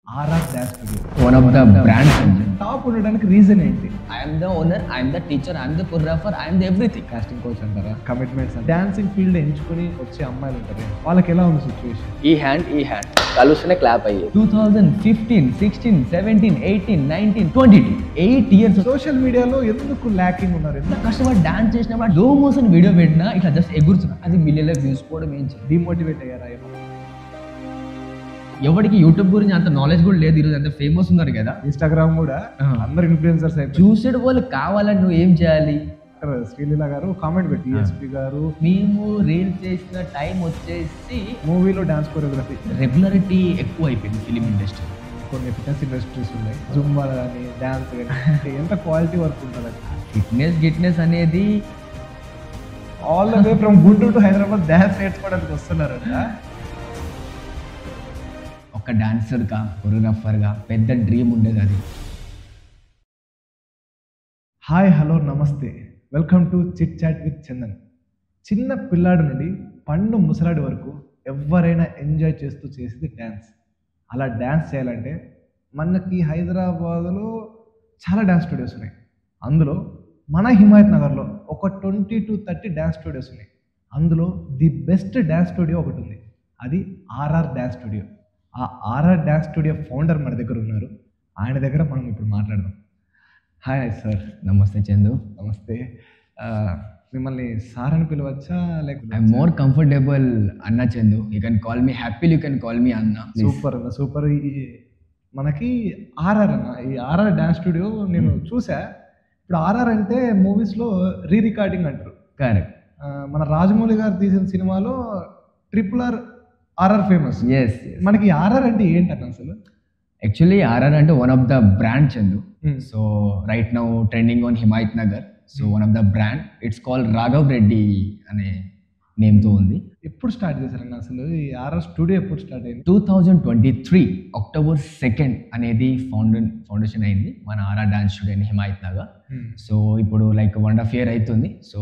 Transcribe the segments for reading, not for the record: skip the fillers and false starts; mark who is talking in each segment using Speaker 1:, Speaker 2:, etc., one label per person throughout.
Speaker 1: RR Dance Studio.
Speaker 2: One of the brands.
Speaker 1: Top ఉండడానికి reason ఏంటి?
Speaker 2: I am the owner, I am the teacher, I am the choreographer, I am the everything.
Speaker 1: Casting couch అంటారా, commitments అంటారా, dancing field ఎంచుకుని వచ్చే అమ్మాయిలు ఉంటారు, వాళ్ళకి ఎలా ఉంది సిచ్యువేషన్?
Speaker 2: ఈ హ్యాండ్ కలుస్తూనే క్లాప్ అయ్యేది. 2015, 16, 17, 18, 19, 22 8 years
Speaker 1: సోషల్ మీడియాలో ఎందుకు ల్యాకింగ్ ఉన్నారు?
Speaker 2: ఎంత కష్టపడి డాన్స్ చేసినప్పుడు లో మోషన్ వీడియో పెట్టినా ఇట్లా జస్ట్ ఎగురుతున్నా, అది మిలియన్ల వ్యూస్ కూడా ఏం చేయదు.
Speaker 1: డిమోటివేట్ అయ్యారా ఏమన్నా?
Speaker 2: ఎవరికి యూట్యూబ్ గురించి అంత నాలెడ్జ్ కూడా లేదు. ఈరోజు అంత ఫేమస్ ఉన్నారు కదా,
Speaker 1: ఇన్స్టాగ్రామ్ కూడా అందరు ఇన్ఫ్లుయెన్సర్స్ అయిపోయి
Speaker 2: చూసేడు వాళ్ళు కావాలని నువ్వు ఏం చేయాలి?
Speaker 1: శ్రీలీల గారు కామెంట్ పెట్టి ఎస్పీ గారు
Speaker 2: మేము రీల్ చేసిన టైం వచ్చేసి
Speaker 1: మూవీలో డాన్స్ కొరియోగ్రఫీ
Speaker 2: రెగ్యులారిటీ ఎక్కువ అయిపోయింది ఫిలిం ఇండస్ట్రీ.
Speaker 1: కొన్ని ఫిట్నెస్ ఇండస్ట్రీస్ ఉన్నాయి, జుంబా కానీ డాన్స్ కానీ ఎంత క్వాలిటీ వర్క్ ఉంటుంది.
Speaker 2: ఫిట్నెస్ అనేది
Speaker 1: all the way from Guntur to Hyderabad dance నేర్చుకోవడానికి వస్తున్నారంట.
Speaker 2: ఒక డాన్సర్గా కొరియోగ్రాఫర్గా పెద్ద డ్రీమ్ ఉండేది అది.
Speaker 1: Hi, hello, namaste, welcome to chit chat with Chandan. చిన్న పిల్లాడి నుండి పండు ముసలాడి వరకు ఎవరైనా ఎంజాయ్ చేస్తూ చేసేది డ్యాన్స్. అలా డ్యాన్స్ చేయాలంటే మనకి హైదరాబాద్లో చాలా డ్యాన్స్ స్టూడియోస్ ఉన్నాయి. అందులో మన హిమాయత్ నగర్లో ఒక 20 to 30 డ్యాన్స్ స్టూడియోస్ ఉన్నాయి. అందులో ది బెస్ట్ డ్యాన్స్ స్టూడియో ఒకటి ఉంది, అది ఆర్ఆర్ డ్యాన్స్ స్టూడియో. ఆ ఆర్ఆర్ డ్యాన్స్ స్టూడియో ఫౌండర్ మన దగ్గర ఉన్నారు, ఆయన దగ్గర మనం ఇప్పుడు మాట్లాడదాం. Hi sir.
Speaker 2: నమస్తే చందు.
Speaker 1: నమస్తే. మిమ్మల్ని సార్ అని పిలవచ్చా లేకపోతే?
Speaker 2: ఐఎమ్ మోర్ కంఫర్టబుల్ అన్న Chandu. You can call me happily, you can call me అన్న.
Speaker 1: సూపర్ అన్న, సూపర్. మనకి ఆర్ఆర్ అన్న, ఈ ఆర్ఆర్ డ్యాన్స్ స్టూడియో నేను చూసా. ఇప్పుడు ఆర్ఆర్ అంటే మూవీస్లో రీ రికార్డింగ్ అంటారు.
Speaker 2: కరెక్ట్.
Speaker 1: మన రాజమౌళి గారు తీసిన సినిమాలో RRR ఫేమస్. మనకి ఆర్ఆర్ అంటే ఏంటన్న అసలు?
Speaker 2: యాక్చువల్లీ ఆర్ఆర్ అంటే one of the brand Chandu. So right now trending on Himayat Nagar. So one of the brand, it's called Raghav Reddy అనే నేమ్తో ఉంది.
Speaker 1: ఎప్పుడు స్టార్ట్ చేశారన్న అసలు ఈ ఆర్ఆర్ స్టూడియో? ఎప్పుడు స్టార్ట్ అయింది?
Speaker 2: 2023 October 2nd అనేది ఫౌండేషన్ అయింది మన RR dance studio in Himayat Nagar. So ఇప్పుడు లైక్ 1.5 year అవుతుంది. So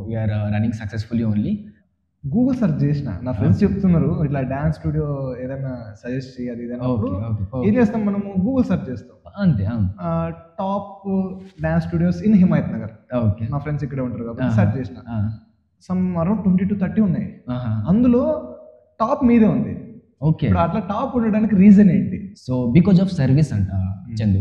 Speaker 2: we are running successfully only.
Speaker 1: Google search చేసిన, నా ఫ్రెండ్స్ చెప్తున్నారు ఇట్లా డాన్స్ స్టూడియో ఏదైనా సజెస్ట్ చేయాలి ఏదైనా, ఏం చేస్తాం మనము? గూగుల్ సెర్చ్ చేస్తాం
Speaker 2: అంతే.
Speaker 1: Top dance studios in Himayat Nagar.
Speaker 2: Okay,
Speaker 1: నా ఫ్రెండ్స్ ఇక్కడే ఉంటారు కాబట్టి సెర్చ్ చేసిన. సమ్ అరౌండ్ 20 to 30 ఉన్నాయి. అందులో టాప్ మీదే ఉంది.
Speaker 2: ఓకే,
Speaker 1: అట్లా టాప్ ఉండడానికి రీజన్ ఏంటి?
Speaker 2: సో బికాజ్ ఆఫ్ సర్వీస్ అంట చందు.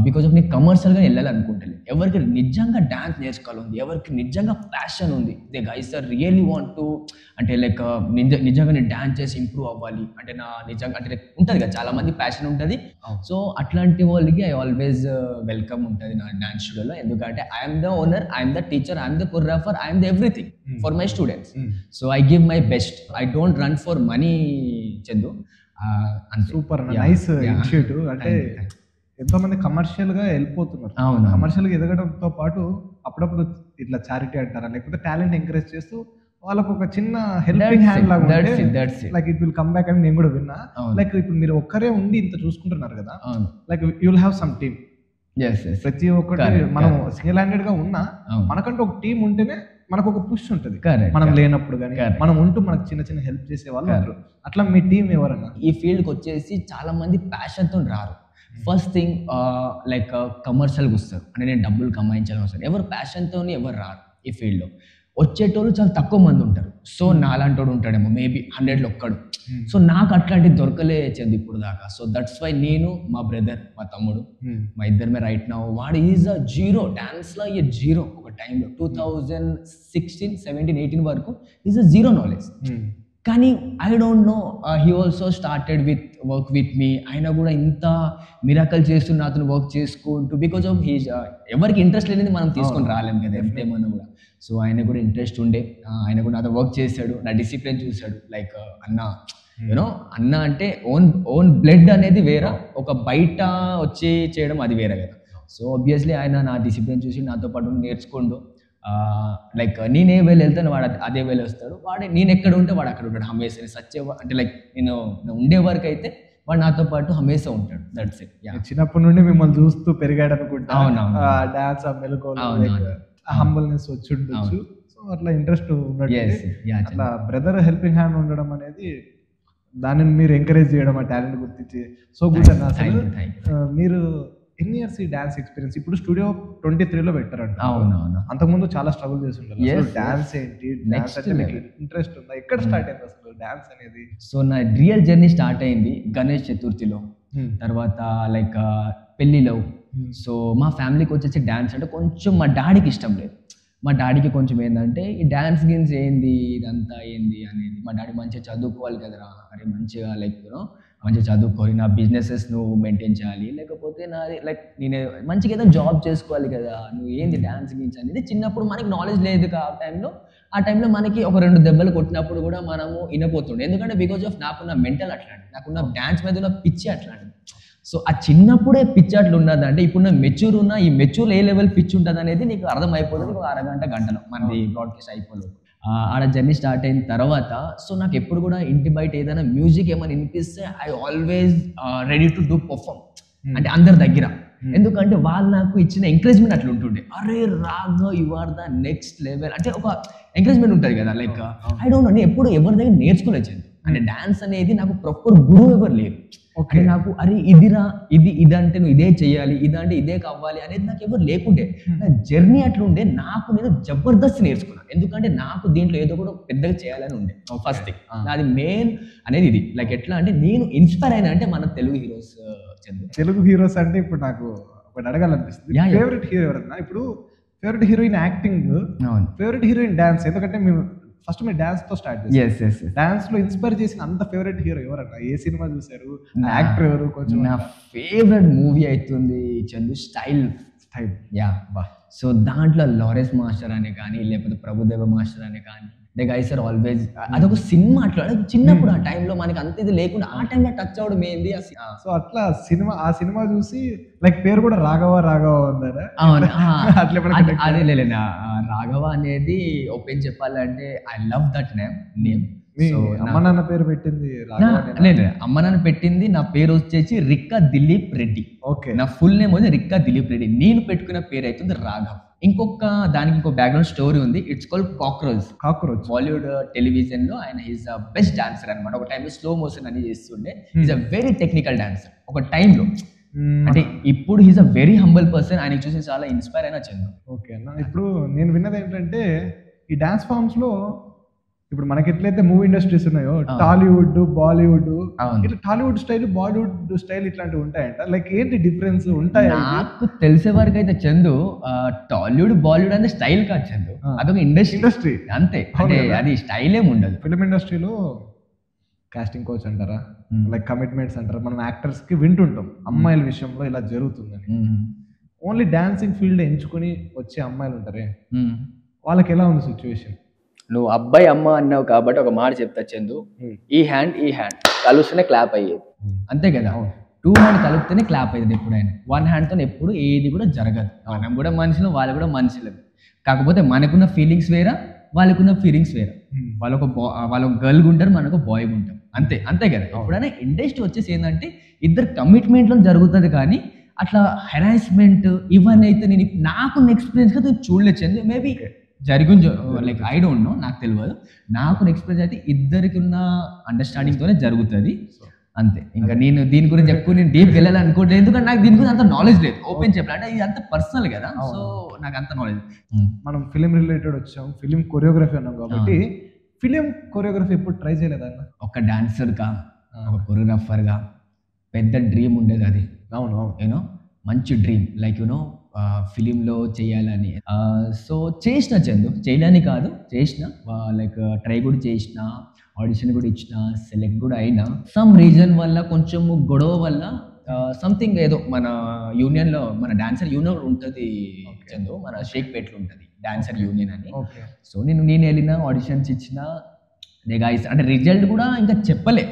Speaker 2: బికాజ్ ఆఫ్ నీకు కమర్షియల్గా వెళ్ళాలనుకుంటలే, ఎవరికి నిజంగా డాన్స్ నేర్చుకోవాలి, ఎవరికి నిజంగా ప్యాషన్ ఉంది, they guys are really want to, అంటే లైక్ నిజంగా నేను డాన్స్ చేసి ఇంప్రూవ్ అవ్వాలి అంటే నా నిజంగా అంటే లైక్ ఉంటుంది కదా, చాలా మంది ప్యాషన్ ఉంటుంది. సో అట్లాంటి వాళ్ళకి ఐ ఆల్వేస్ వెల్కమ్ ఉంటుంది నా డాన్స్ స్టూడియోలో. ఎందుకంటే I'm the owner, I'm the teacher, I'm the choreographer, I'm the everything for my students. So I give my best, I don't run for money Chandu.
Speaker 1: Super, nice initiative. అంటే ఎంతో మంది commercial గా వెళ్ళిపోతున్నారు. Commercial గా ఎదగడంతో పాటు అప్పుడప్పుడు ఇట్లా చారిటీ అంటారా, లేకపోతే టాలెంట్ ఎంకరేజ్ చేస్తూ వాళ్ళకు ఒక చిన్న హెల్పింగ్ హ్యాండ్ లాగా like it will come back అని నేను కూడా విన్నా. లైక్ ఇప్పుడు మీరు ఒక్కరే ఉండి ఇంత చూసుకుంటున్నారు కదా, like you will have some team. ప్రతి ఒక్కటి మనం సింగిల్ హ్యాండెడ్ గా ఉన్నా మనకంటూ ఒక టీం ఉంటేనే మనకు ఒక పుష్ ఉంటుంది. మనం లేనప్పుడు కానీ మనం ఉంటూ మనకు చిన్న చిన్న హెల్ప్ చేసే వాళ్ళు ఉంటారు. అట్లా మీ టీం ఎవరన్నా?
Speaker 2: ఈ ఫీల్డ్కి వచ్చేసి చాలా మంది ప్యాషన్తో రారు. ఫస్ట్ థింగ్ లైక్ కమర్షియల్గా వస్తారు, అంటే నేను డబ్బులు కమాయించాలని వస్తారు. ఎవరు ప్యాషన్తో ఎవరు రారు ఈ ఫీల్డ్లో. వచ్చేటోళ్ళు చాలా తక్కువ మంది ఉంటారు. సో నాలాంటోడు ఉంటాడేమో మేబీ 100లో ఒక్కడు. సో నాకు అట్లాంటివి దొరకలే చెంది ఇప్పుడు దాకా. సో దట్స్ వై నేను, మా బ్రదర్, మా తమ్ముడు, మా ఇద్దరమే రైట్ నౌ. వాడు ఈజ్ అ జీరో, డాన్స్లో ఈ జీరో. ఒక టైంలో 2016, 17, 18 వరకు ఈజ్ అ జీరో నాలెడ్జ్. కానీ I don't know, he also started with work with me. ఆయన కూడా ఇంత మిరాకల్ చేస్తున్న అతను వర్క్ చేసుకుంటూ, బికాజ్ ఆఫ్ హీ, ఎవరికి ఇంట్రెస్ట్ లేనిది మనం తీసుకొని రాలేం కదా ఎఫ్ఏమన్నా కూడా. సో ఆయన కూడా ఇంట్రెస్ట్ ఉండే, ఆయన కూడా నాతో వర్క్ చేశాడు, నా డిసిప్లిన్ చూశాడు. లైక్ అన్న యూనో, అన్న అంటే ఓన్ బ్లడ్ అనేది వేరే, ఒక బయట వచ్చి చేయడం అది వేరే కదా. సో ఆబ్వియస్లీ ఆయన నా డిసిప్లిన్ చూసి నాతో పాటు నేర్చుకోండు. లైక్ నేనే వేలు వెళ్తాను, వాడు అదే వేలు వస్తాడు. వాడు నేను ఎక్కడ ఉంటే వాడు అక్కడ ఉంటాడు హమేషా. సచ్చే అంటే లైక్ నేను ఉండే వరకు అయితే వాడు నాతో పాటు హమేషా ఉంటాడు. That's it.
Speaker 1: చిన్నప్పటి నుండి మిమ్మల్ని చూస్తూ పెరిగాడు అనుకుంటా. డాన్స్ హంబల్నెస్ వచ్చి ఉండొచ్చు. సో అట్లా ఇంట్రెస్ట్ ఉన్నట్టు, అట్లా బ్రదర్ హెల్పింగ్ హ్యాండ్ ఉండడం అనేది దానిని మీరు ఎంకరేజ్ చేయడం, ఆ టాలెంట్ గుర్తించి సో గుడ్ అన్న. అసలు
Speaker 2: Thank you.
Speaker 1: మీరు ఎన్ని ఇయర్స్ ఈ డాన్స్ ఎక్స్పీరియన్స్? ఇప్పుడు స్టూడియో 23లో పెట్టారంట.
Speaker 2: అవునవును.
Speaker 1: అంతకుముందు చాలా స్ట్రగుల్ చేసి ఉండాలి.
Speaker 2: Yes,
Speaker 1: డాన్స్ ఏంటి, డాన్స్ అంటే మీకు ఇంట్రెస్ట్ ఉందా? ఎక్కడ స్టార్ట్ అయింది అసలు డాన్స్ అనేది?
Speaker 2: సో నా రియల్ జర్నీ స్టార్ట్ అయింది గణేష్ చతుర్థిలో, తర్వాత లైక్ పెళ్ళిలో. సో మా ఫ్యామిలీకి వచ్చేసి డాన్స్ అంటే కొంచెం మా డాడీకి ఇష్టం లేదు. మా డాడీకి కొంచెం ఏంటంటే ఈ డాన్స్ గేమ్స్ ఏంది, ఇదంతా ఏంది అనేది. మా డాడీ మంచిగా చదువుకోవాలి కదరా, అరే మంచిగా లైక్ మంచిగా చదువుకోవాలి, నా బిజినెసెస్ నువ్వు మెయింటైన్ చేయాలి, లేకపోతే నాది లైక్ నేను మంచిగా ఏదో జాబ్ చేసుకోవాలి కదా, నువ్వు ఏంది డాన్స్ గేమ్స్ అనేది. చిన్నప్పుడు మనకి నాలెడ్జ్ లేదు ఆ టైంలో మనకి ఒక 2 దెబ్బలు కొట్టినప్పుడు కూడా మనము వినపోతుండే. ఎందుకంటే బికాజ్ ఆఫ్ నాకున్న మెంటల్ అట్లాంటి, నాకున్న డాన్స్ మీద ఉన్న పిచ్చి అట్లాంటిది. సో ఆ చిన్నప్పుడే పిచ్చి అట్లా ఉన్నది అంటే ఇప్పుడు నా మెచ్యూర్ ఉన్న ఈ మెచ్యూర్ ఏ లెవెల్ పిచ్చి ఉంటుంది అనేది నీకు అర్థమైపోతుంది ఒక అరగంట గంటలో మనది బ్రాడ్కాస్ట్ అయిపోలేదు. ఆడ జర్నీ స్టార్ట్ అయిన తర్వాత సో నాకు ఎప్పుడు కూడా ఇంటి బయట ఏదైనా మ్యూజిక్ ఏమైనా వినిపిస్తే I always ready to do perform, అంటే అందరి దగ్గర. ఎందుకంటే వాళ్ళు నాకు ఇచ్చిన ఎంకరేజ్మెంట్ అట్లా ఉంటుండే, అరే Raga you are the next level అంటే ఒక ఎంకరేజ్మెంట్ ఉంటుంది కదా. లైక్ ఐ డోంట్ నో, నేను ఎప్పుడు ఎవరి దగ్గర నేర్చుకోలేదు అంటే డాన్స్ అనేది నాకు ప్రాపర్ గురువు ఎవరు లేరు. అంటే నాకు అరే ఇదిరా ఇదంటే నువ్వు ఇదే చెయ్యాలి, ఇదంటే ఇదే కావాలి అనేది నాకు ఎవరు లేకుండే. నా జర్నీ అట్లుండే, నాకు నేను జబర్దస్త్ నేర్చుకున్నాను. ఎందుకంటే నాకు దీంట్లో ఏదో కూడా పెద్దగా చేయాలని ఉండే. ఫస్ట్ థింగ్ నాది మెయిన్ అనేది ఇది. లైక్ ఎట్లా అంటే నేను ఇన్స్పైర్ అయినా అంటే మన తెలుగు హీరోస్.
Speaker 1: తెలుగు హీరోస్ అంటే ఇప్పుడు నాకు ఒకటి అడగాలనిపిస్తుంది, ఫేవరెట్ హీరో ఎవరన్నా? ఇప్పుడు favourite heroine acting, favourite heroine dance. ఎందుకంటే మేము ఫస్ట్ మీరు డాన్స్ తో స్టార్ట్ చేస్తాం. డాన్స్ లో ఇన్స్పైర్ చేసిన అంత ఫేవరెట్ హీరో ఎవరన్నా? ఏ సినిమా చూసారు? యాక్టర్ ఎవరు? కొంచెం
Speaker 2: నా ఫేవరెట్ మూవీ అవుతుంది చందు స్టైల్. యా బా. సో దాంట్లో లారెన్స్ మాస్టర్ అని కానీ, లేకపోతే ప్రభుదేవ మాస్టర్ అని కానీ, ద గైస్ ఆర్ ఆల్వేస్, అదొక సినిమా అట్లా చిన్నప్పుడు ఆ టైంలో మనకి అంత ఇది లేకుండా ఆ టైంలో టచ్ అవడం ఏంది.
Speaker 1: సో అట్లా ఆ సినిమా చూసి లైక్ పేరు కూడా రాఘవ ఉందా?
Speaker 2: అదే లే రాఘవ అనేది ఓపెన్ చెప్పాలంటే ఐ లవ్ దట్ నేమ్.
Speaker 1: అమ్మ నాన్న పేరు పెట్టింది
Speaker 2: లేదు, అమ్మ నాన్న పెట్టింది నా పేరు వచ్చేసి రిక్కా దిలీప్ రెడ్డి.
Speaker 1: ఓకే,
Speaker 2: నా ఫుల్ నేమ్ వచ్చి రిక్కా దిలీప్ రెడ్డి. నేను పెట్టుకున్న పేరు అవుతుంది రాఘవ్. దానికి ఇంకో బ్యాక్గ్రౌండ్ స్టోరీ ఉంది. It's called cockroach. Bollywood television లో ఆయన ఈజ్ ద బెస్ట్ డాన్సర్ అనమాట. ఒక టైంలో స్లో మోషన్ అని చేస్తుండే. Is a very technical dancer ఒక టైంలో. అంటే ఇప్పుడు he's a very humble person. ఆయన చూసి చాలా ఇన్స్పైర్ అయినా చెందాం.
Speaker 1: ఓకే అన్న, ఇప్పుడు నేను విన్నది ఏంటంటే ఈ డాన్స్ ఫామ్స్ లో ఇప్పుడు మనకి ఎట్లయితే మూవీ ఇండస్ట్రీస్ ఉన్నాయో, టాలీవుడ్, బాలీవుడ్, ఇట్లా టాలీవుడ్ స్టైల్, బాలీవుడ్ స్టైల్ ఇట్లాంటివి ఉంటాయంట. లైక్ ఏంటి డిఫరెన్స్ ఉంటాయి?
Speaker 2: నాకు తెలిసే వరకు అయితే చందు టాలీవుడ్ బాలీవుడ్ అంటే స్టైల్ కాదు చందు, అదొక ఇండస్ట్రీ అంతే. అంటే అది స్టైల్ ఏమి ఉండదు.
Speaker 1: ఫిల్మ్ ఇండస్ట్రీలో కాస్టింగ్ కోచ్ అంటారా, లైక్ కమిట్మెంట్స్ అంటారా, మనం యాక్టర్స్ కి వింటుంటాం అమ్మాయిల విషయంలో ఇలా జరుగుతుందని. ఓన్లీ డాన్సింగ్ ఫీల్డ్ ఎంచుకుని వచ్చే అమ్మాయిలు ఉంటారే, వాళ్ళకి ఎలా ఉంది సిచ్యువేషన్?
Speaker 2: నువ్వు అబ్బాయి అమ్మ అన్నావు కాబట్టి ఒక మాట చెప్తా చందు, ఈ హ్యాండ్ కలుస్తూనే క్లాప్ అయ్యేది, అంతే కదా. 2 హ్యాండ్ కలిపితేనే క్లాప్ అయ్యేది ఎప్పుడైనా. 1 హ్యాండ్తో ఎప్పుడు ఏది కూడా జరగదు. మనం కూడా మనుషులు, వాళ్ళు కూడా మనుషులు. కాకపోతే మనకున్న ఫీలింగ్స్ వేరా, వాళ్ళకున్న ఫీలింగ్స్ వేరా. వాళ్ళొక గర్ల్ ఉంటారు, మనకు బాయ్ ఉంటాం, అంతే కదా. ఎప్పుడైనా ఇండస్ట్రీ వచ్చేసి ఏంటంటే ఇద్దరు కమిట్మెంట్లో జరుగుతుంది, కానీ అట్లా హెరాస్మెంట్ ఇవన్నీ అయితే నాకు ఎక్స్పీరియన్స్ గా చూడలేదు చందు. మేబీ జరిగింది, లైక్ ఐ డోంట్ నో, నాకు తెలియదు. నాకు ఎక్స్పీరియన్స్ అయితే ఇద్దరికి ఉన్న అండర్స్టాండింగ్ తోనే జరుగుతుంది, అంతే. ఇంకా నేను దీని గురించి ఎక్కువ నేను డీప్ వెళ్ళాలి అనుకోవట్లేదు, ఎందుకంటే నాకు దీని గురించి అంత నాలెడ్జ్ లేదు. ఓపెన్ చెప్పాలంటే ఇది అంత పర్సనల్ కదా, సో నాకు అంత నాలెడ్జ్.
Speaker 1: మనం ఫిలిం రిలేటెడ్ వచ్చాం, ఫిలిం కొరియోగ్రఫీ అన్నాం కాబట్టి ఫిలిం కొరియోగ్రఫీ ఎప్పుడు ట్రై చేయలేదన్న?
Speaker 2: ఒక డాన్సర్ గా, ఒక కొరియోగ్రాఫర్ గా పెద్ద డ్రీమ్ ఉండేది అది.
Speaker 1: అవును,
Speaker 2: యూనో మంచి డ్రీమ్, లైక్ యూనో ఫిలింలో చేయాలని. సో చేసిన చందు, చేయడానికి కాదు చేసిన, లైక్ ట్రై కూడా చేసిన, ఆడిషన్ కూడా ఇచ్చిన, సెలెక్ట్ కూడా అయినా. సమ్ రీజన్ వల్ల, కొంచెం గొడవ వల్ల, సంథింగ్ ఏదో మన యూనియన్లో, మన డాన్సర్ యూనియన్ ఉంటుంది చందు, మన షేక్పేట్లో ఉంటుంది డాన్సర్ యూనియన్ అని. సో నేను వెళ్ళిన, ఆడిషన్స్ ఇచ్చిన, అంటే రిజల్ట్ కూడా ఇంకా చెప్పలే.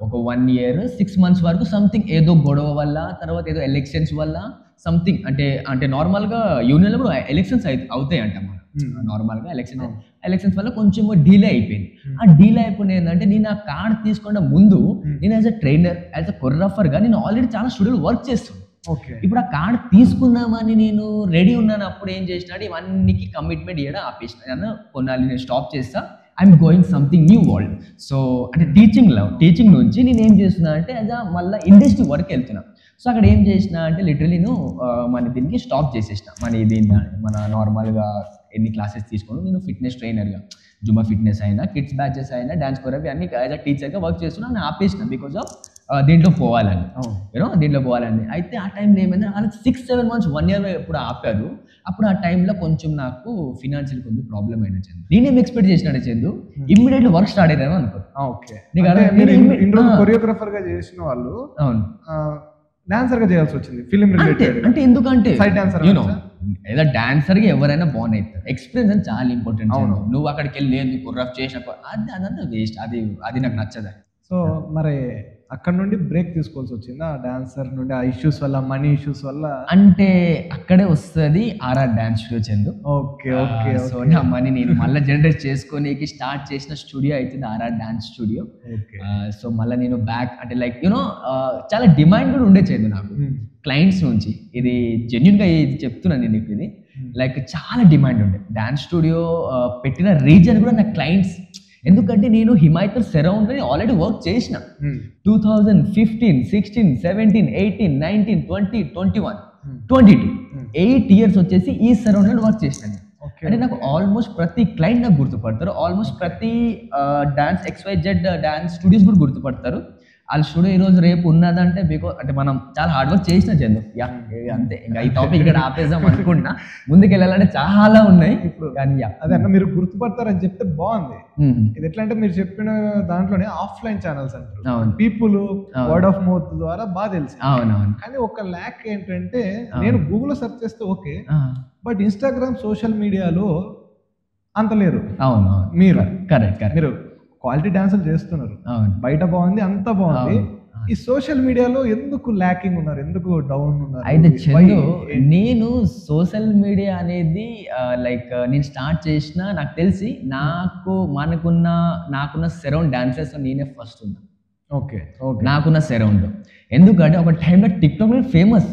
Speaker 2: ఒక 1 year 6 months వరకు సంథింగ్ ఏదో గొడవ వల్ల, తర్వాత ఏదో ఎలక్షన్స్ వల్ల సంథింగ్, అంటే నార్మల్గా యూనియన్లో కూడా ఎలక్షన్స్ అవుతాయి అంట. నార్మల్గా ఎలక్షన్స్ వల్ల కొంచెం డీలే అయిపోయింది. ఆ డీలే అయిపోయింది ఏంటంటే, నేను ఆ కార్డ్ తీసుకున్న ముందు నేను as a trainer, as a కొరియోగ్రాఫర్గా నేను ఆల్రెడీ చాలా స్టూడియోలో వర్క్ చేస్తున్నాను. ఇప్పుడు ఆ కార్డ్ తీసుకుందామని నేను రెడీ ఉన్నాను. అప్పుడు ఏం చేసినా, ఇవన్నీకి కమిట్మెంట్ చేయడం ఆపేసిన. కొన్నాళ్ళు నేను స్టాప్ చేస్తా, I'm going something new world. So అంటే టీచింగ్ నుంచి నేను ఏం చేస్తున్నా అంటే మళ్ళీ ఇండస్ట్రీ వరకు వెళ్తున్నా. సో అక్కడ ఏం చేసిన అంటే లిటరలీ నేను మన దీనికి స్టాప్ చేసేసిన. మన నార్మల్గా ఎన్ని క్లాసెస్ తీసుకొని నేను ఫిట్నెస్ ట్రైనర్గా జుంబా ఫిట్నెస్ అయినా, కిడ్స్ బ్యాచెస్ అయినా, డాన్స్ కొరియోగ్రఫీ అన్ని యాజ్ అ టీచర్గా వర్క్ చేస్తున్నా. నేను ఆపేసిన బికాజ్ ఆఫ్ దీంట్లో పోవాలని, దీంట్లో పోవాలని. అయితే ఆ టైంలో ఏమైంది, వాళ్ళకి 6-7 months 1 year ఎప్పుడు ఆపారు. అప్పుడు ఆ టైంలో కొంచెం నాకు ఫినాన్షియల్ కొంచెం ప్రాబ్లం అయినా చందు. నేనేం ఎక్స్పెక్ట్ చేసినాడు చందు, ఇమ్మీడియట్లీ వర్క్ స్టార్ట్ అయినా అనుకో.
Speaker 1: కొరియోగ్రాఫర్ గా చేసిన వాళ్ళు
Speaker 2: అవును
Speaker 1: డాన్సర్ గా చేయాల్సి వచ్చింది ఫిల్మ్ రిలేటెడ్.
Speaker 2: అంటే ఎందుకంటే
Speaker 1: సైడ్ డాన్సర్
Speaker 2: ఏదో డాన్సర్ గా ఎవరైనా బాన్ అవుతారు. ఎక్స్పీరియన్స్ అని చాలా ఇంపార్టెంట్. నువ్వు అక్కడికి వెళ్ళి లేదు కొర్రఫ్ చేసిన అదంతా వేస్ట్. అది నాకు నచ్చదు.
Speaker 1: సో మరి అక్కడ నుండి బ్రేక్ తీసుకోవాల్సి వచ్చింది ఆ డాన్సర్ నుండి, ఆ ఇష్యూస్ వల్ల, మనీ ఇష్యూస్ వల్ల.
Speaker 2: అంటే అక్కడే వస్తుంది RR dance studio Chandu.
Speaker 1: Okay okay.
Speaker 2: So నా మనీ నేను మళ్ళీ జనరేట్ చేసుకోనికి స్టార్ట్ చేసిన స్టూడియో అవుతుంది ఆర్ఆర్ డాన్స్ స్టూడియో. సో మళ్ళీ నేను బ్యాక్ అంటే లైక్ చాలా డిమాండ్ కూడా ఉండే చందు నాకు క్లయింట్స్ నుంచి. ఇది జెన్యున్ గా ఇది చెప్తున్నాను నేను ఇది. లైక్ చాలా డిమాండ్ ఉండే డాన్స్ స్టూడియో పెట్టిన రీజన్ కూడా నా క్లయింట్స్. ఎందుకంటే నేను హిమాయతల్ సరౌండ్ ఆల్రెడీ వర్క్ చేసిన 2015, 16, 17, 18, 19, 20, 21, 22 8 years వచ్చేసి ఈ సరౌండ్ లో వర్క్ చేసిన. అంటే నాకు ఆల్మోస్ట్ ప్రతి క్లయింట్ నాకు గుర్తుపడతారు. ఆల్మోస్ట్ ప్రతి డాన్స్ XYZ డాన్స్ స్టూడియోస్ కూడా గుర్తుపడతారు. వాళ్ళ స్టూడియో ఈ రోజు రేపు ఉన్నదంటే బికాజ్ అంటే మనం చాలా హార్డ్ వర్క్ చేసిన చందు. అంతే, ఇంకా ఈ టాపిక్ ఇక్కడ ఆపేద్దాం అనుకుంటున్నా. ముందుకు వెళ్ళాలంటే చాలా ఉన్నాయి ఇప్పుడు. కానీ
Speaker 1: అదే అన్న మీరు గుర్తుపడతారని చెప్తే బాగుంది. ఇది ఎట్లా అంటే మీరు చెప్పిన దాంట్లోనే ఆఫ్లైన్ ఛానల్స్ అంటారు, పీపుల్ వర్డ్ ఆఫ్ మౌత్ ద్వారా బాగా తెలుసు.
Speaker 2: అవునవును.
Speaker 1: కానీ ఒక ల్యాక్ ఏంటంటే నేను గూగుల్లో సెర్చ్ చేస్తే ఓకే, బట్ ఇన్స్టాగ్రామ్ సోషల్ మీడియాలో అంత లేరు.
Speaker 2: అవును
Speaker 1: మీరు
Speaker 2: కరెక్ట్
Speaker 1: మీరు క్వాలిటీ డాన్సులు చేస్తున్నారు, బయట బాగుంది, అంత బాగుంది. ఈ సోషల్ మీడియాలో ఎందుకు ల్యాకింగ్ ఉన్నారు, ఎందుకు డౌన్ ఉన్నారు?
Speaker 2: అయితే చందు, నేను సోషల్ మీడియా అనేది లైక్ నేను స్టార్ట్ చేసిన నాకు తెలిసి నాకున్న సరౌండ్ డాన్సర్స్ నేనే ఫస్ట్ ఉన్నా.
Speaker 1: ఓకే,
Speaker 2: నాకున్న సరౌండ్. ఎందుకంటే ఒక టైంలో టిక్టాక్ ఫేమస్.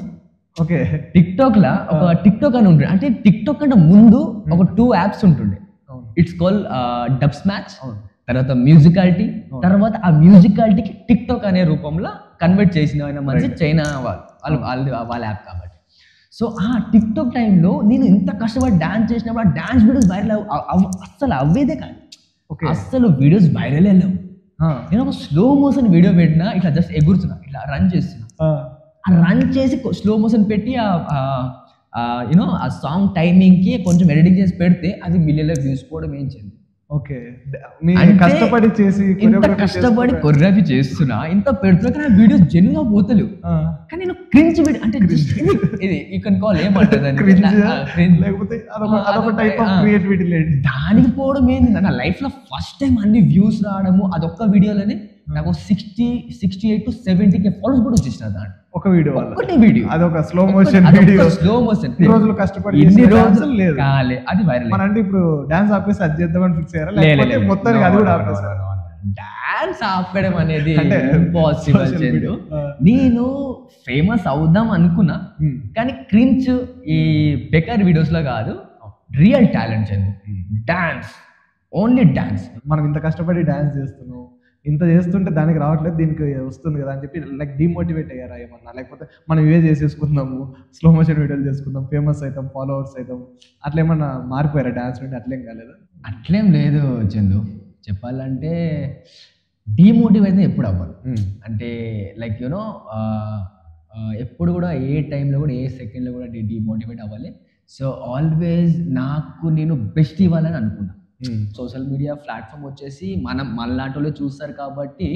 Speaker 1: ఓకే,
Speaker 2: టిక్టాక్ లా ఒక టిక్టాక్ అని ఉంటుండే. అంటే టిక్టాక్ అంటే ముందు ఒక 2 apps ఉంటుండే. ఇట్స్ కాల్ డబ్ స్మాచ్, తర్వాత మ్యూజికాలిటీ. తర్వాత ఆ మ్యూజికాలిటీకి టిక్టాక్ అనే రూపంలో కన్వర్ట్ చేసిన మంచి చైనా వాళ్ళ యాప్ కాబట్టి. సో ఆ టిక్టాక్ టైంలో నేను ఇంత కష్టపడి డాన్స్ చేసినప్పుడు ఆ డాన్స్ వీడియోస్ వైరల్ అస్సలు అవ్వేదే కాదు. అస్సలు వీడియోస్ వైరల్ లేవు. నేను ఒక స్లో మోషన్ వీడియో పెట్టినా, ఇట్లా జస్ట్ ఎగురుతున్నా, ఇట్లా రన్ చేస్తున్నా. ఆ రన్ చేసి స్లో మోషన్ పెట్టి ఆ సాంగ్ టైమింగ్ కి కొంచెం ఎడిటింగ్ చేసి పెడితే అది మిలియన్ల వ్యూస్ కూడా ఏం చేయండి.
Speaker 1: ఓకే, కష్టపడి చేసి
Speaker 2: కష్టపడి కొరియోగ్రఫీ చేస్తున్నా, ఇంత పెడుతున్నా, కానీ వీడియోస్ జెన్యున్ గా పోతలేవు. కానీ నేను క్రింజ్ వీడియో అంటే ఇది యూ కెన్ కాల్ ఏమంటారు దానికి పోవడం ఏంది. నా లైఫ్ లో ఫస్ట్ టైం అన్ని వ్యూస్ రావడము అదొక్క వీడియోలోనే నాకు 68 to 70K ఫాలోవర్స్ కూడా వచ్చేసిన దాంట్లో. ఒకటి వీడియో
Speaker 1: అదొక slow motion video.
Speaker 2: Slow motion
Speaker 1: రోజులు కష్టపడి
Speaker 2: ఇన్ని రోజులు లేదు కాలే, అది వైరల్.
Speaker 1: మన అంటే ఇప్పుడు డాన్స్ ఆపేసి అది చేద్దామని ఫిక్స్ అయ్యారా, లేకపోతే మొత్తానికి అది కూడా ఆపేసారా?
Speaker 2: డాన్స్ ఆపడం అనేది ఇంపాసిబుల్ చందు. నేను ఫేమస్ అవుదాం అనుకున్నా, కానీ క్రించ్ ఈ బెకర్ వీడియోస్ లో కాదు, real talent Chandu. Dance, only dance.
Speaker 1: మనం ఇంత కష్టపడి డాన్స్ చేస్తున్నాం, ఇంత చేస్తుంటే దానికి రావట్లేదు, దీనికి వస్తుంది కదా అని చెప్పి లైక్ డిమోటివేట్ అయ్యారా ఏమన్నా? లేకపోతే మనం ఇవే చేసేసుకుందాము, స్లో మోషన్ వీడియోలు చేసుకుందాం, ఫేమస్ అవుతాం, ఫాలోవర్స్ అవుతాం, అట్లా ఏమన్నా మారిపోయారా డాన్స్ నుండి? అట్లేం కాలేదా?
Speaker 2: అట్లేం లేదు చందు. చెప్పాలంటే డిమోటివేట్ ఎప్పుడు అవ్వదు. అంటే లైక్ ఎప్పుడు కూడా ఏ టైంలో కూడా ఏ సెకండ్లో కూడా డిమోటివేట్ అవ్వాలి. సో ఆల్వేస్ నాకు నేను బెస్ట్ ఇవ్వాలని అనుకున్నా. సోషల్ మీడియా ప్లాట్ఫామ్ వచ్చేసి మనలాంటి చూస్తారు కాబట్టి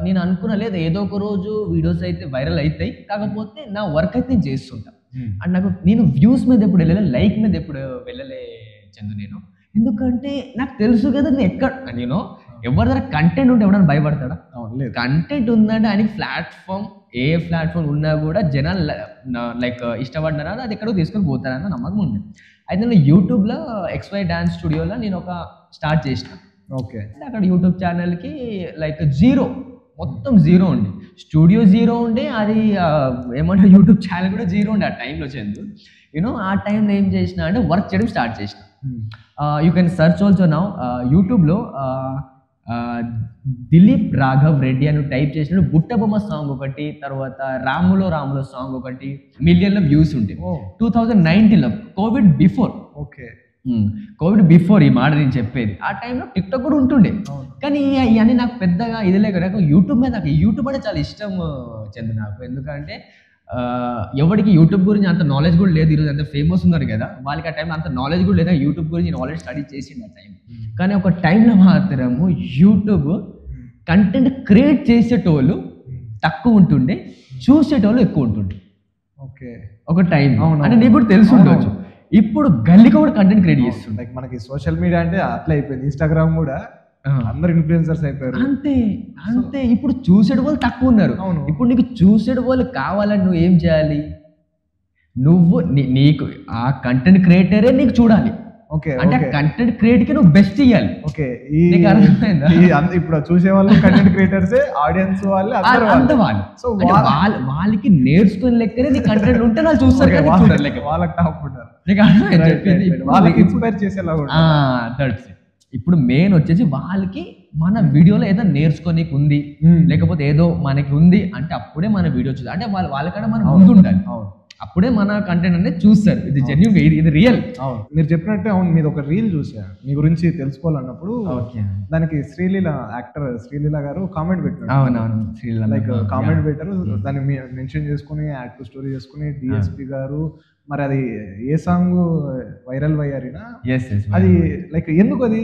Speaker 2: నేను అనుకున్నా, లేదు ఏదో ఒక రోజు వీడియోస్ అయితే వైరల్ అవుతాయి, కాకపోతే నా వర్క్ అయితే నేను చేస్తుంటా. అండ్ నేను వ్యూస్ మీద ఎప్పుడు వెళ్ళలే, లైక్ మీద ఎప్పుడు వెళ్ళలే చందు నేను. ఎందుకంటే నాకు తెలుసు కదా నేను ఎక్కడ ఎవరి దగ్గర కంటెంట్ ఉంటే ఎవరైనా భయపడతాడా? కంటెంట్ ఉందంటే ఆయనకి ప్లాట్ఫామ్, ఏ ప్లాట్ఫామ్ ఉన్నా కూడా జనాలు లైక్ ఇష్టపడ్డారా అది ఎక్కడో తీసుకొని పోతారన్న నమ్మకం ఉంది. అయితే నేను యూట్యూబ్లో XY డాన్స్ స్టూడియోలో నేను ఒక స్టార్ట్ చేసిన.
Speaker 1: ఓకే,
Speaker 2: అక్కడ యూట్యూబ్ ఛానల్కి లైక్ మొత్తం జీరో ఉండి, స్టూడియో జీరో ఉండే, అది ఏమంటారు యూట్యూబ్ ఛానల్ కూడా జీరో ఉండే ఆ టైంలో చందు. ఆ టైంలో ఏం చేసిన అంటే వర్క్ చేయడం స్టార్ట్ చేసిన. You can search also now యూట్యూబ్లో దిలీప్ రాఘవ్ రెడ్డి అని టైప్ చేసినప్పుడు బుట్టబొమ్మ సాంగ్ ఒకటి, తర్వాత రాములో రాములో సాంగ్ ఒకటి మిలియన్ల వ్యూస్ ఉంటాయి. 2019లో covid before,
Speaker 1: okay
Speaker 2: covid before ఈ మాట నేను చెప్పేది. ఆ టైంలో టిక్టాక్ కూడా ఉంటుండే, కానీ ఇవన్నీ నాకు పెద్దగా ఇది లేక నాకు యూట్యూబ్ మీద, నాకు యూట్యూబ్ అంటే చాలా ఇష్టం చందు నాకు. ఎందుకంటే ఎవరికి యూట్యూబ్ గురించి అంత నాలెడ్జ్ కూడా లేదు. ఈరోజు అంత ఫేమస్ ఉన్నారు కదా, వాళ్ళకి ఆ టైంలో అంత నాలెడ్జ్ కూడా లేదా. యూట్యూబ్ గురించి నేను ఆల్రెడీ స్టడీ చేసింది ఆ టైం. కానీ ఒక టైంలో మాత్రము యూట్యూబ్ కంటెంట్ క్రియేట్ చేసేటోళ్ళు తక్కువ ఉంటుండే, చూసేటోళ్ళు ఎక్కువ ఉంటుండే.
Speaker 1: ఓకే
Speaker 2: ఒక టైం అంటే నీకు కూడా తెలిసి ఉండవచ్చు. ఇప్పుడు గల్లీగా కూడా కంటెంట్ క్రియేట్ చేస్తుంది.
Speaker 1: లైక్ మనకి సోషల్ మీడియా అంటే అట్లా అయిపోయింది. ఇన్స్టాగ్రామ్ కూడా అందరు ఇన్ఫ్లుయెన్సర్స్ అయిపోయారు.
Speaker 2: అంతే అంతే. ఇప్పుడు చూసేట వాళ్ళు తక్కువ ఉన్నారు. ఇప్పుడు నీకు చూసేట వాళ్ళు కావాలని నువ్వు ఏం చేయాలి? నువ్వు నీకు ఆ కంటెంట్ క్రియేటరే నీకు చూడాలి.
Speaker 1: ఓకే
Speaker 2: అంటే కంటెంట్ క్రియేట్ కి నువ్వు బెస్ట్ ఇవ్వాలి.
Speaker 1: ఓకే
Speaker 2: ఇప్పుడు
Speaker 1: చూసే వాళ్ళు కంటెంట్ క్రియేటర్స్, ఆడియన్స్ వాళ్ళు
Speaker 2: అంత వాళ్ళు. సో వాళ్ళకి నేర్చుకునే లెక్కనే నీ కంటెంట్ ఉంటే వాళ్ళు చూస్తారు కదా,
Speaker 1: వాళ్ళకి టాప్ ఉంటారు.
Speaker 2: వాళ్ళకి
Speaker 1: ఇన్స్పైర్ చేసేలా.
Speaker 2: ఇప్పుడు మెయిన్ వచ్చేసి వాళ్ళకి మన వీడియోలో ఏదో నేర్చుకోనికి ఉంది, లేకపోతే ఏదో మనకి ఉంది అంటే అప్పుడే మన వీడియో చూడాలి. అంటే వాళ్ళకన్నా మనం ముందు ఉండాలి, అప్పుడే మన కంటెంట్ అనేది చూస్తారు. ఇది జెన్యూన్, ఇది రియల్.
Speaker 1: మీరు చెప్పినట్టే అవును. మీరు ఒక రీల్ చూసా మీ గురించి తెలుసుకోవాలన్నప్పుడు, దానికి శ్రీలీల యాక్టర్ శ్రీలీల గారు కామెంట్ పెట్టారు.
Speaker 2: అవునవును,
Speaker 1: లైక్ కామెంట్ పెట్టారు, దాన్ని మెన్షన్ చేసుకుని యాక్టివ్ స్టోరీ చేసుకుని డిఎస్పి గారు. మరి అది ఏ సాంగ్ వైరల్ అయ్యారినా అది లైక్ ఎందుకు అది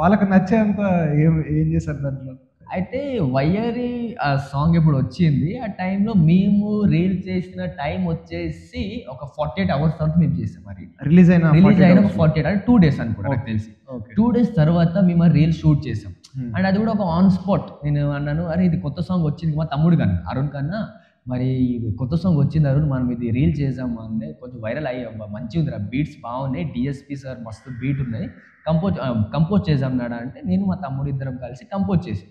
Speaker 1: వాళ్ళకి నచ్చేంత ఏం చేశారు దాంట్లో?
Speaker 2: అయితే వయ్యారి ఆ సాంగ్ ఇప్పుడు వచ్చింది, ఆ టైంలో మేము రీల్ చేసిన టైం వచ్చేసి ఒక 48 hours తర్వాత మేము చేసాం. మరి రిలీజ్ అయిన ఒక 48 అంటే 2 days అనుకుంటా నాకు తెలిసి. 2 days తర్వాత మేము రీల్ షూట్ చేసాం. అండ్ అది కూడా ఒక ఆన్ స్పాట్. నేను అన్నాను, అరే ఇది కొత్త సాంగ్ వచ్చింది, మా తమ్ముడు కన్నా అరుణ్ కన్నా, మరి కొత్త సాంగ్ వచ్చింది అరుణ్, మనం ఇది రీల్ చేసాము అంటే కొంచెం వైరల్ అయ్యి మంచిగా ఉంది, బీట్స్ బాగున్నాయి, డిఎస్పి సార్ మస్తు బీట్ ఉన్నాయి, కంపోజ్ చేసాం నాడా అంటే నేను మా తమ్ముడు ఇద్దరం కలిసి కంపోజ్ చేసి,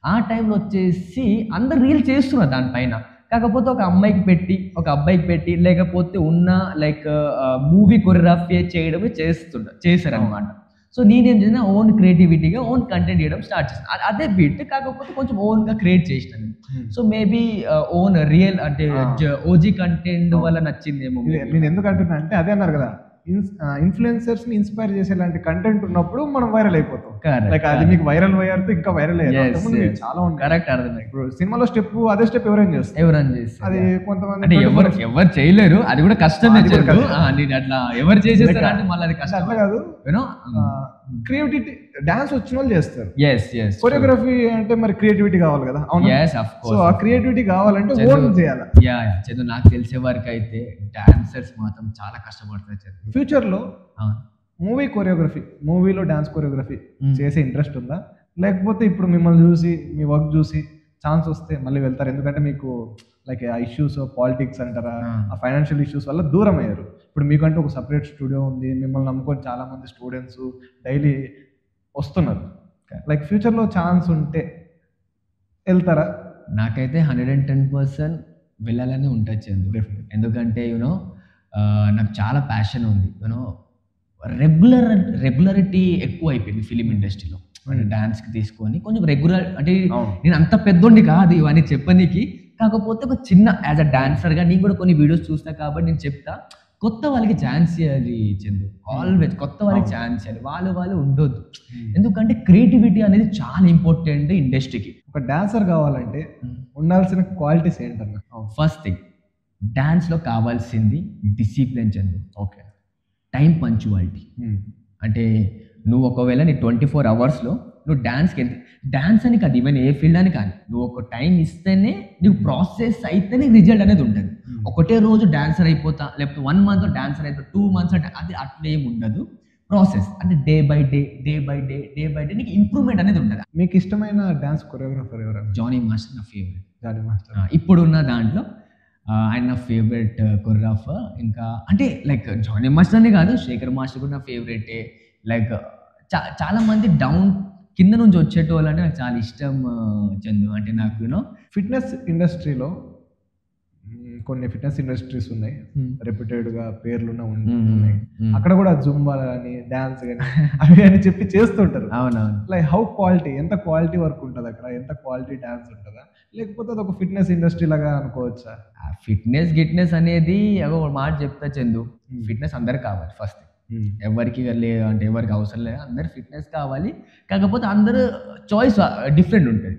Speaker 2: ఆ టైంలో వచ్చేసి అందరు రీల్ చేస్తున్నారు దానిపైన. కాకపోతే ఒక అమ్మాయికి పెట్టి ఒక అబ్బాయికి పెట్టి లేకపోతే ఉన్న లైక్ మూవీ కొరియోగ్రఫీ చేయడమే చేశారనమాట. సో నేనేం చేసిన ఓన్ క్రియేటివిటీగా ఓన్ కంటెంట్ చేయడం స్టార్ట్ చేస్తాను. అదే బీట్ కాకపోతే కొంచెం ఓన్గా క్రియేట్ చేసినాను. సో మేబీ ఓన్ రియల్ అంటే ఓజీ కంటెంట్ వల్ల నచ్చిందేమో.
Speaker 1: నేను ఎందుకు అంటున్నా అంటే అదే అన్నారు కదా, ఇన్ఫ్లుయెన్సర్స్ ని ఇన్స్పైర్ చేసేలాంటి కంటెంట్ ఉన్నప్పుడు మనం వైరల్ అయిపోతాం. లైక్ అది మీకు వైరల్ అయ్యారు, ఇంకా వైరల్ అయ్యారు చాలా ఉంది.
Speaker 2: కరెక్ట్, అర్థం.
Speaker 1: ఇప్పుడు సినిమాలో స్టెప్ అదే స్టెప్ ఎవరైనా చేస్తారు, అది కొంతమంది
Speaker 2: అంటే ఎవరు చేయలేరు, అది కూడా కష్టమే. అట్లా ఎవరు చేసేస్తారు అంటే మళ్ళీ అది కష్టం.
Speaker 1: అట్లా కాదు, క్రియేటివిటీ డాన్స్ వచ్చిన వాళ్ళు చేస్తారు. కొరియోగ్రఫీ అంటే మరి క్రియేటివిటీ కావాలి కదా. సో ఆ క్రియేటివిటీ కావాలంటే ఓన్ చేయాలి.
Speaker 2: చందు నాకు తెలిసే వరకు అయితే డాన్సర్స్ మాత్రం చాలా కష్టపడతారు.
Speaker 1: ఫ్యూచర్ లో మూవీ కొరియోగ్రఫీ, మూవీలో డాన్స్ కొరియోగ్రఫీ చేసే ఇంట్రెస్ట్ ఉందా? లేకపోతే ఇప్పుడు మిమ్మల్ని చూసి మీ వర్క్ చూసి ఛాన్స్ వస్తే మళ్ళీ వెళ్తారు? ఎందుకంటే మీకు లైక్ ఆ ఇష్యూస్, పాలిటిక్స్ అంటారా, ఆ ఫైనాన్షియల్ ఇష్యూస్ వల్ల దూరం అయ్యారు. ఇప్పుడు మీకంటూ ఒక సపరేట్ స్టూడియో ఉంది, మిమ్మల్ని నమ్ముకొని చాలా మంది స్టూడెంట్స్ డైలీ వస్తున్నారు. లైక్ ఫ్యూచర్లో ఛాన్స్ ఉంటే వెళ్తారా?
Speaker 2: నాకైతే 110% వెళ్ళాలని ఉంటుంది చందు. ఎందుకంటే యూనో నాకు చాలా ప్యాషన్ ఉంది. యూనో రెగ్యులరిటీ ఎక్కువ అయిపోయింది ఫిలిం ఇండస్ట్రీలో. అంటే డాన్స్కి తీసుకొని కొంచెం రెగ్యులర్, అంటే నేను అంత పెద్దోండి కాదు ఇవన్నీ చెప్పనీకి, కాకపోతే ఒక చిన్న యాజ్ అ డాన్సర్గా నేను కూడా కొన్ని వీడియోస్ చూస్తా కాబట్టి నేను చెప్తా, కొత్త వాళ్ళకి ఛాన్స్ ఇవ్వాలి చందు. ఆల్వేస్ కొత్త వాళ్ళకి ఛాన్స్ ఇవ్వాలి, వాళ్ళు ఉండొద్దు. ఎందుకంటే క్రియేటివిటీ అనేది చాలా ఇంపార్టెంట్ ఇండస్ట్రీకి.
Speaker 1: ఒక డాన్సర్ కావాలంటే ఉండాల్సిన క్వాలిటీస్ ఏంటన్నా?
Speaker 2: ఫస్ట్ థింగ్, డాన్స్లో కావాల్సింది discipline Chandu.
Speaker 1: Okay,
Speaker 2: time punctuality. అంటే నువ్వు ఒకవేళ నీ 24 hours నువ్వు డాన్స్కి వెళ్తే, డాన్స్ అని కాదు, ఈవెన్ ఏ ఫీల్డ్ అని కానీ, నువ్వు ఒక టైం ఇస్తేనే నీకు ప్రాసెస్ అయితేనే రిజల్ట్ అనేది ఉంటుంది. ఒకటే రోజు డాన్సర్ అయిపోతా, లేకపోతే 1 month డాన్సర్ అయిపోతా, 2 months అంటే అది అట్లా ఏమి ఉండదు. ప్రాసెస్ అంటే డే బై డే నీకు ఇంప్రూవ్మెంట్ అనేది ఉంటుంది.
Speaker 1: మీకు ఇష్టమైన డాన్స్ కొరియోగ్రాఫర్ ఎవరైనా?
Speaker 2: జానీ మాస్టర్ నా ఫేవరెట్.
Speaker 1: జానీ మాస్టర్
Speaker 2: ఇప్పుడున్న దాంట్లో ఆయన నా ఫేవరెట్ కొరియోగ్రాఫర్. ఇంకా అంటే లైక్ జానీ మాస్టర్ అనే కాదు, శేఖర్ మాస్టర్ కూడా నా ఫేవరెటే. లైక్ చాలా మంది డౌన్ కింద నుంచి వచ్చేటోళ్ళు అంటే నాకు చాలా ఇష్టం చందు. అంటే నాకు యూనో
Speaker 1: ఫిట్నెస్ ఇండస్ట్రీలో కొన్ని ఫిట్నెస్ ఇండస్ట్రీస్ ఉన్నాయి,
Speaker 2: Hmm.
Speaker 1: రెప్యూటెడ్ గా పేర్లున్న
Speaker 2: Hmm.
Speaker 1: ఉన్నాయి.
Speaker 2: Hmm.
Speaker 1: అక్కడ కూడా జుంబా అని డాన్స్ కానీ అవి అని చెప్పి చేస్తుంటారు.
Speaker 2: అవునవును.
Speaker 1: లైక్ హౌ క్వాలిటీ, ఎంత క్వాలిటీ వర్క్ ఉంటుంది అక్కడ, ఎంత క్వాలిటీ డాన్స్ ఉంటుందా, లేకపోతే అది ఒక ఫిట్నెస్ ఇండస్ట్రీ లాగా అనుకోవచ్చా?
Speaker 2: ఫిట్నెస్ గిట్నెస్ అనేది ఒక మాట చెప్తా చందు,
Speaker 1: Hmm.
Speaker 2: ఫిట్నెస్ అందరికి కావాలి. ఫస్ట్ ఎవరికి లేదు అంటే ఎవరికి అవసరం లేదు, అందరు ఫిట్నెస్ కావాలి. కాకపోతే అందరు చాయిస్ డిఫరెంట్ ఉంటుంది.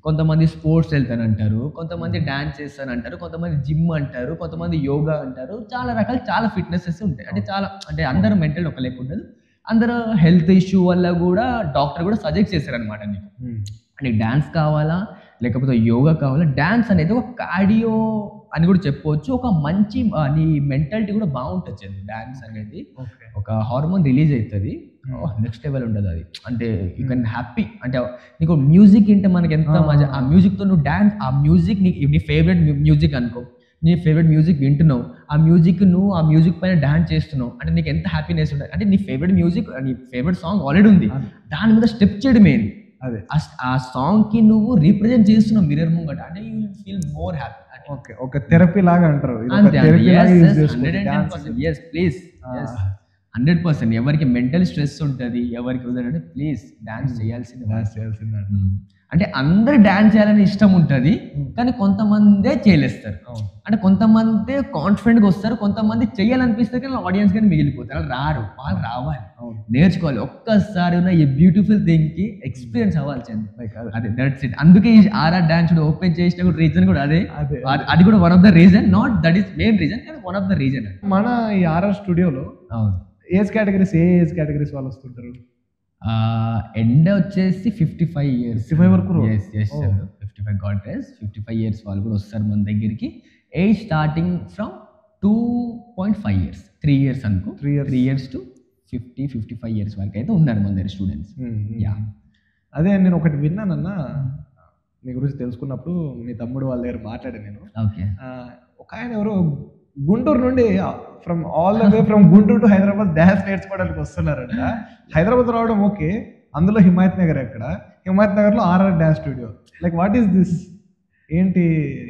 Speaker 2: కొంతమంది స్పోర్ట్స్ వెళ్తానంటారు, కొంతమంది డాన్స్ చేస్తానంటారు, కొంతమంది జిమ్ అంటారు, కొంతమంది యోగా అంటారు. చాలా రకాలు, చాలా ఫిట్నెసెస్ ఉంటాయి. అంటే చాలా, అంటే అందరూ మెంటల్ ఒక లెక్క ఉండదు. అందరూ హెల్త్ ఇష్యూ వల్ల కూడా డాక్టర్ కూడా సజెస్ట్ చేశారనమాట నీకు అంటే డాన్స్ కావాలా లేకపోతే యోగా కావాలా. డాన్స్ అనేది ఒక కార్డియో అని కూడా చెప్పుకోవచ్చు. ఒక మంచి నీ మెంటాలిటీ కూడా బాగుంటుంది చందు. డాన్స్ అనేది ఒక హార్మోన్ రిలీజ్ అవుతుంది, నెక్స్ట్ లెవెల్ ఉంటుంది అది. అంటే యూ కెన్ హ్యాపీ, అంటే నీకు మ్యూజిక్ వింటే మనకి ఎంత మజా. ఆ మ్యూజిక్తో నువ్వు డాన్స్, ఆ మ్యూజిక్ నీ ఫేవరెట్ మ్యూజిక్ అనుకో, నీ ఫేవరెట్ మ్యూజిక్ వింటున్నావు, ఆ మ్యూజిక్ నువ్వు ఆ మ్యూజిక్ పైన డాన్స్ చేస్తున్నావు అంటే నీకు ఎంత హ్యాపీనెస్ ఉంటుంది. అంటే నీ ఫేవరెట్ మ్యూజిక్, నీ ఫేవరెట్ సాంగ్ ఆల్రెడీ ఉంది, దాని మీద స్టెప్ చేయడం ఏంటి,
Speaker 1: అదే
Speaker 2: ఆ సాంగ్ కి నువ్వు రీప్రజెంట్ చేస్తున్నావు మిర్రర్ ముంగట, అంటే you will feel more happy.
Speaker 1: Okay, ఒక థెరపీ లాగా అంటారు.
Speaker 2: అంతే, 100%. ఎవరికి మెంటల్ స్ట్రెస్ ఉంటుంది, ఎవరికి అంటే ప్లీజ్ డాన్స్ చేయాల్సిందే. అంటే అందరు డాన్స్ చేయాలని ఇష్టం ఉంటుంది, కానీ కొంతమందే చేయలేస్తారు. అంటే కొంతమంది కాన్ఫిడెంట్గా వస్తారు, కొంతమంది చేయాలనిపిస్తారు కానీ ఆడియన్స్ కానీ మిగిలిపోతారు. రారు, వాళ్ళు రావాలి, నేర్చుకోవాలి. ఒక్కసారి ఉన్న ఈ బ్యూటిఫుల్ థింగ్ కి ఎక్స్పీరియన్స్ అవ్వాలి చంద్ర. అదే దట్స్ ఇట్. అందుకే ఈ ఆర్ఆర్ డాన్స్ కూడా ఓపెన్ చేసిన కూడా రీజన్ కూడా అదే. అది కూడా one of the reason, not that is main reason, కానీ వన్ ఆఫ్ ద రీజన్.
Speaker 1: మన ఈ ఆర్ఆర్ స్టూడియోలో ఏ ఏజ్ కేటగిరీస్ వాళ్ళు వస్తుంటారు?
Speaker 2: ఎండ్ వచ్చేసి 55 years.
Speaker 1: 55 వరకు?
Speaker 2: yes 55 గాడ్రెస్ 55 years వాళ్ళు కూడా వస్తారు మన దగ్గరికి. Age starting from 2.5 years, 3 years అనుకో, 3 years to 55 years వరకు అయితే ఉన్నారు మన దగ్గర స్టూడెంట్స్.
Speaker 1: అదే నేను ఒకటి విన్నానన్నా, మీ గురించి తెలుసుకున్నప్పుడు మీ తమ్ముడు వాళ్ళ దగ్గర మాట్లాడాను నేను.
Speaker 2: ఓకే,
Speaker 1: ఒక ఆయన ఎవరో గుంటూరు నుండి, from all the way from Guntur to Hyderabad dance నేర్చుకోవడానికి వస్తున్నారంట. హైదరాబాద్ రావడం ఓకే, అందులో హిమాయత్ నగర్ ఎక్కడ, హిమాయత్ నగర్ లో RR dance studio. Like what is this, ఏంటి?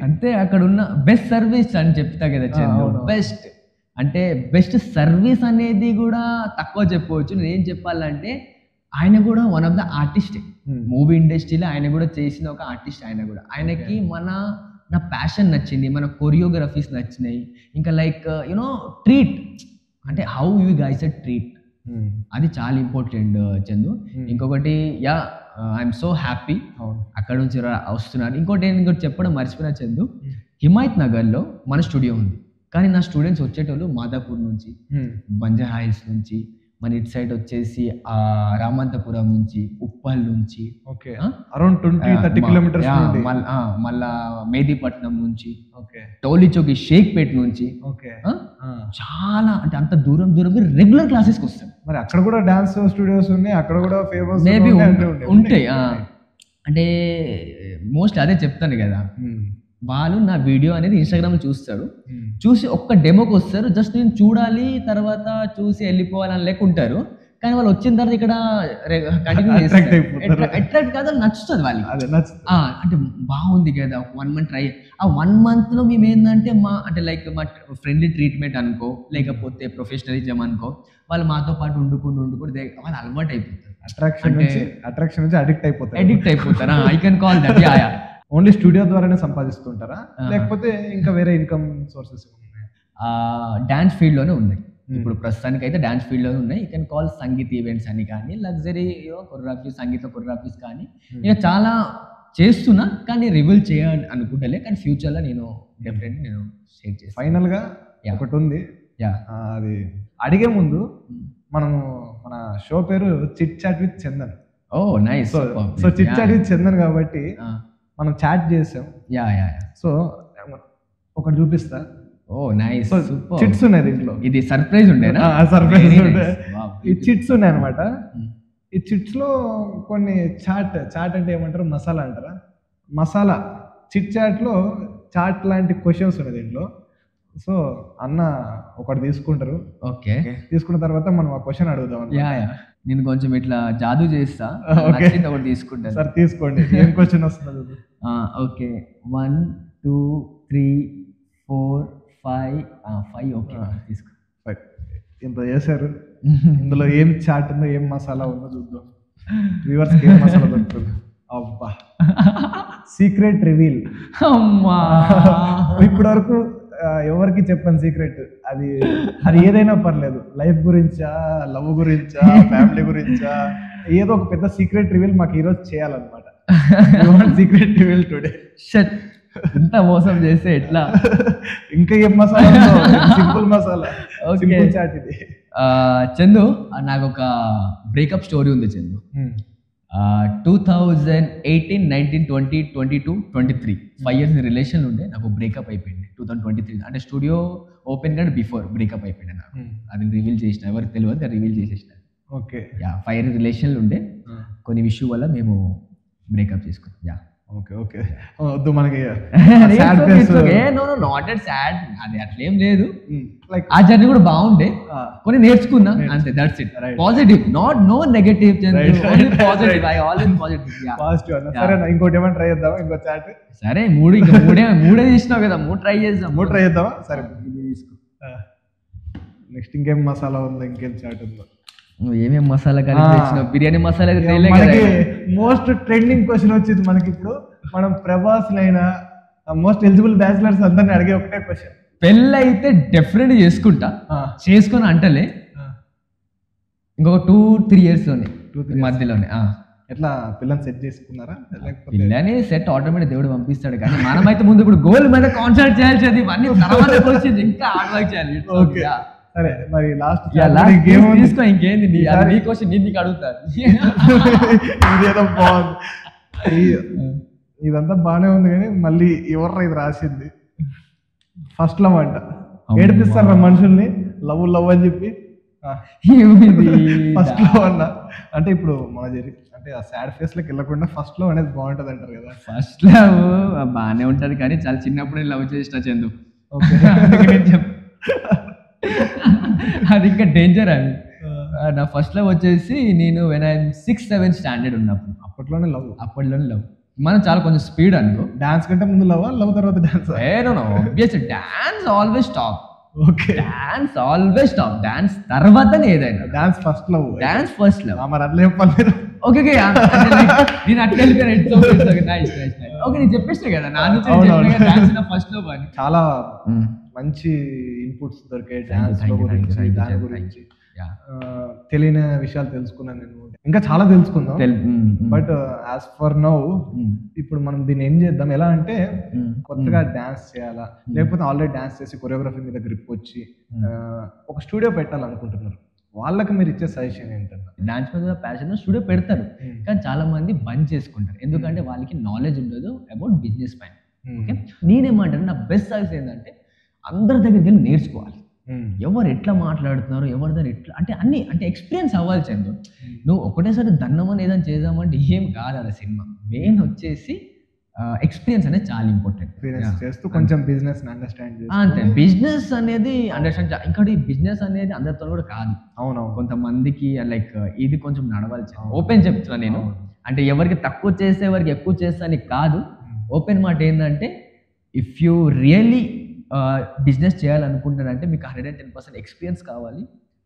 Speaker 2: అంటే అక్కడ ఉన్న బెస్ట్ సర్వీస్ అని చెప్తా కదా చందు. బెస్ట్ అంటే బెస్ట్ సర్వీస్ అనేది కూడా తక్కువ చెప్పవచ్చు. నేనేం చెప్పాలంటే ఆయన కూడా one of the artist, movie ఇండస్ట్రీలో ఆయన కూడా చేసిన ఒక ఆర్టిస్ట్. ఆయన కూడా, ఆయనకి నా ప్యాషన్ నచ్చింది, మన కొరియోగ్రఫీస్ నచ్చినాయి. ఇంకా లైక్ యునో ట్రీట్, అంటే హౌ యూ గైస్ ట్రీట్, అది చాలా ఇంపార్టెంట్ చందు. ఇంకొకటి ఐఎమ్ సో హ్యాపీ అక్కడ నుంచి వస్తున్నారు. ఇంకోటి చెప్పడం మర్చిపోయినా చందు, హిమాయత్ నగర్లో మన స్టూడియో ఉంది, కానీ నా స్టూడెంట్స్ వచ్చేటోళ్ళు మాదాపూర్ నుంచి, బంజారా హిల్స్ నుంచి, మన ఇటు సైడ్ వచ్చేసి రామంతపురం నుంచి, ఉప్పల్ నుంచి,
Speaker 1: అరౌండ్ 20-30 కిలోమీటర్స్,
Speaker 2: మళ్ళా మేదీపట్నం నుంచి, టోలీ చౌకి, షేక్పేట్ నుంచి, చాలా అంటే అంత దూరం రెగ్యులర్ క్లాసెస్కి వస్తారు.
Speaker 1: మరి అక్కడ కూడా డాన్స్ స్టూడియోస్ ఉన్నాయి, అక్కడ కూడా ఫేమస్
Speaker 2: మేబీ ఉంటాయి. అంటే మోస్ట్ అదే చెప్తాను కదా, వాళ్ళు నా వీడియో అనేది ఇన్స్టాగ్రామ్లో చూస్తారు, చూసి ఒక్క డెమోకి వస్తారు, జస్ట్ నేను చూడాలి తర్వాత చూసి వెళ్ళిపోవాలని లెక్క ఉంటారు. కానీ వాళ్ళు వచ్చిన తర్వాత ఇక్కడ కంటిన్యూ చేస్తారు, అట్రాక్ట్ కాదు, నచ్చుతుంది వాళ్ళకి. అంటే బాగుంది కదా, 1 month ట్రై. ఆ 1 month లో మేము ఏంటంటే అంటే లైక్ మా ఫ్రెండ్లీ ట్రీట్మెంట్ అనుకో, లేకపోతే ప్రొఫెషనలిజం అనుకో, వాళ్ళు మాతో పాటు వండుకుంటూ వాళ్ళు అలవాటు అయిపోతారు.
Speaker 1: అట్రాక్షన్ నుంచి అడిక్ట్
Speaker 2: అయిపోతారా? I can call that.
Speaker 1: Only studio ద్వారానే సంపాదిస్తుంటారా, లేకపోతే ఇంకా వేరే ఇన్కమ్ సోర్సెస్ ఉన్నాయా?
Speaker 2: డాన్స్ ఫీల్డ్ లోనే ఉన్నాయి ఇప్పుడు ప్రస్తుతానికి అయితే, డాన్స్ ఫీల్డ్ లోనే ఉన్నాయి. You can call Sangeet events అని కానీ, లగ్జరీ కొరియోగ్రఫీస్, సంగీత కొరియోగ్రఫీస్ కానీ, నేను చాలా చేస్తున్నా కానీ రివీల్ చేయాలి అనుకుంటలే, కానీ ఫ్యూచర్లో నేను డెఫినెట్లీ నేను షేర్ చేస్తాను.
Speaker 1: ఫైనల్ గా ఒకటి ఉంది, అది అడిగే ముందు మనము మన షో పేరు chit chat with Chandan.
Speaker 2: Oh nice.
Speaker 1: So chit chat with Chandan కాబట్టి మనం చాట్ చేసాం. సో ఒకటి చూపిస్తా.
Speaker 2: ఓ నైస్,
Speaker 1: చిట్స్ ఉన్నాయి దీంట్లో.
Speaker 2: ఇది సర్ప్రైజ్ ఉండేనా?
Speaker 1: సర్ప్రైజ్ ఉండే. ఈ చిట్స్ ఉన్నాయి అనమాట. ఈ చిట్స్ లో కొన్ని చాట్ అంటే ఏమంటారు, మసాలా అంటారా, మసాలా చిట్ చాట్ లో చాట్ లాంటి క్వశ్చన్స్ ఉన్నాయి దీంట్లో. సో అన్న ఒకటి తీసుకుంటారు.
Speaker 2: ఓకే,
Speaker 1: తీసుకున్న తర్వాత మనం ఆ క్వశ్చన్ అడుగుదాం.
Speaker 2: నేను కొంచెం ఇట్లా జాదూ చేస్తా, ఒకటి తీసుకుంటా.
Speaker 1: సార్ తీసుకోండి, ఏం క్వశ్చన్ వస్తుంది?
Speaker 2: ఓకే, 1 2 3 4, 5, 5 ఓకే తీసుకో.
Speaker 1: ఇంత చేశారు. ఇందులో ఏం చాట్ ఉందో ఏం మసాలా ఉందో చూద్దాం. వ్యూవర్స్కి ఏం మసాలా దొరుకుతుంది. అబ్బా సీక్రెట్ రివీల్.
Speaker 2: అమ్మా
Speaker 1: ఇప్పటి వరకు ఎవరికి చెప్పని సీక్రెట్. అది అది ఏదైనా పర్లేదు, లైఫ్ గురించా, లవ్ గురించా, ఫ్యామిలీ గురించా, ఏదో ఒక పెద్ద సీక్రెట్ రివీల్ మాకు ఈరోజు చేయాలన్నమాట. Secret reveal today.
Speaker 2: షట్, ఇంత మోసం చేస్తే ఎట్లా?
Speaker 1: ఇంకా ఏం masala? Simple masala, simple chat ఇది.
Speaker 2: చందు, నాకు ఒక బ్రేకప్ స్టోరీ ఉంది చందు. 2018, 19, 20, 22, 23 5 years రిలేషన్ ఉండే నాకు బ్రేకప్ అయిపోయింది 2023. అంటే స్టూడియో ఓపెన్ కానీ బిఫోర్ బ్రేకప్ అయిపోయింది నాకు. అది రివీల్ చేసిన, ఎవరికి తెలియదు, రివీల్ చేసేసిన.
Speaker 1: ఓకే,
Speaker 2: 5 years రిలేషన్లు ఉండే, కొన్ని ఇష్యూ వల్ల మేము బ్రేకప్ చేసుకున్నాం.
Speaker 1: ఓకే ఓకే, వద్దు మనకి
Speaker 2: నాట్ ఎట్ సాడ్, అది అట్లేం లేదు. లైక్ ఆ జర్నీ కూడా బాగుండే, కొన్ని నేర్చుకున్నా అంతే. That's it. Positive, not no negative. Positive, I always positive.
Speaker 1: సరే, ఇంకోటి ఏమైనా ట్రై చేద్దామా? ఇంకో చాట్.
Speaker 2: సరే, మూడే తీసినావు కదా, 3 ట్రై చేద్దాం.
Speaker 1: 3 ట్రై చేద్దామా? సరే, నెక్స్ట్ ఇంకేం మసాలా ఉందో, ఇంకేం చాట్ ఉందో?
Speaker 2: ఏమేమి మసాలా కలిపి biryani masala?
Speaker 1: Most trending question వచ్చింది మనకి ఇప్పుడు. మనం ప్రభాస్ అయినా మోస్ట్ ఎలిజిబుల్ బ్యాచిలర్స్ అందరిని అడిగే ఒకటే క్వశ్చన్.
Speaker 2: పెళ్ళి అయితే డెఫినెట్ చేసుకుంటా, చేసుకొని అంటలే ఇంకొక 2-3 years లోనే, మధ్యలోనే.
Speaker 1: ఎట్లా పిల్లని సెట్ చేసుకున్నారా?
Speaker 2: పిల్లని సెట్ ఆటోమేటిక్ దేవుడు పంపిస్తాడు, కానీ మనమైతే ముందు ఇప్పుడు గోల్ మీద కాన్సన్ట్రేట్ చేయాల్సింది. ఇవన్నీ తర్వాత వచ్చింది, ఇంకా హార్డ్ వర్క్ చేయాలి. ఓకే,
Speaker 1: సరే, మరి లాస్ట్
Speaker 2: తీసుకో. ఇంకేంది నీ క్వశ్చన్, నేను నీకు అడుగుతాను.
Speaker 1: ఇదేదో బాగుంది, ఇదంతా బాగానే ఉంది, కానీ మళ్ళీ ఎవర్రా ఇది రాసింది? ఫస్ట్ లవ్ అంట. ఏడిపిస్తారా మనుషుల్ని? లవ్ లవ్ అని చెప్పి ఫస్ట్ లవ్ అన్న. అంటే ఇప్పుడు మన అంటే ఆ సాడ్ ఫేస్ లోకి వెళ్ళకుండా ఫస్ట్ లవ్ అనేది బాగుంటది అంటారు కదా.
Speaker 2: ఫస్ట్ లవ్ బాగానే ఉంటది, కానీ చాలా చిన్నప్పుడే లవ్ చేసిన చందు. అది ఇంకా డేంజర్. అది నా ఫస్ట్ లవ్ వచ్చేసి నేను when I 6th, 7th standard ఉన్నప్పుడు.
Speaker 1: అప్పట్లోనే లవ్.
Speaker 2: మనం చాలా కొంచెం స్పీడ్ అనుకో.
Speaker 1: డాన్స్ కంటే ముందు లవ్ తర్వాత dance?
Speaker 2: Obviously dance always top.
Speaker 1: Okay,
Speaker 2: dance always top. Dance తర్వాతనే ఏదైనా.
Speaker 1: Dance first love.
Speaker 2: మరి
Speaker 1: అట్లా చెప్పలేదు.
Speaker 2: ఓకే, నేను అట్లా వెళ్ళిపోయాను. ఓకే, నేను చెప్పేసిన కదా నా నుంచి డాన్స్ ఫస్ట్ లవ్ అని.
Speaker 1: చాలా మంచి ఇన్పుట్స్ దొరికాయి డాన్స్ గురించి, దాని గురించి తెలియని విషయాలు తెలుసుకున్నాను నేను. ఇంకా చాలా తెలుసుకుందాం, బట్ యాజ్ ఫర్ నౌ ఇప్పుడు మనం దీన్ని ఏం చేద్దాం, ఎలా అంటే కొత్తగా డాన్స్ చేయాలా, లేకపోతే ఆల్రెడీ డాన్స్ చేసి కొరియోగ్రఫీ మీద గ్రిప్ వచ్చి ఒక స్టూడియో పెట్టాలనుకుంటున్నారు, వాళ్ళకి మీరు ఇచ్చే సజెషన్ ఏంటంటే?
Speaker 2: డాన్స్ మీద ప్యాషన్ స్టూడియో పెడతారు, కానీ చాలా మంది బంద్ చేసుకుంటారు, ఎందుకంటే వాళ్ళకి నాలెడ్జ్ ఉండదు అబౌట్ బిజినెస్ పైన. ఓకే, నేనేమంటాను, నా బెస్ట్ సజెషన్ ఏంటంటే అందరి దగ్గరికి వెళ్ళి నేర్చుకోవాలి. ఎవరు ఎట్లా మాట్లాడుతున్నారు, ఎవరి దగ్గర ఎట్లా అంటే అన్ని అంటే ఎక్స్పీరియన్స్ అవ్వాలి చందు. నువ్వు ఒకటేసారి దన్నమని ఏదైనా చేద్దామంటే ఏం కాదు అది సినిమా. మెయిన్ వచ్చేసి ఎక్స్పీరియన్స్ అనేది చాలా ఇంపార్టెంట్.
Speaker 1: కొంచెం బిజినెస్ అండర్స్టాండ్
Speaker 2: అంతే. బిజినెస్ అనేది అండర్స్టాండ్, ఇంకోటి బిజినెస్ అనేది అందరితో కూడా కాదు.
Speaker 1: అవునవును,
Speaker 2: కొంతమందికి లైక్ ఇది కొంచెం నడవాలి. ఓపెన్ చెప్తున్నా నేను, అంటే ఎవరికి తక్కువ చేస్తే ఎవరికి ఎక్కువ చేస్తా అని కాదు. ఓపెన్ మాట ఏంటంటే, ఇఫ్ యూ రియల్లీ బిజినెస్ చేయాలనుకుంటారంటే మీకు 110% ఎక్స్పీరియన్స్ కావాలి,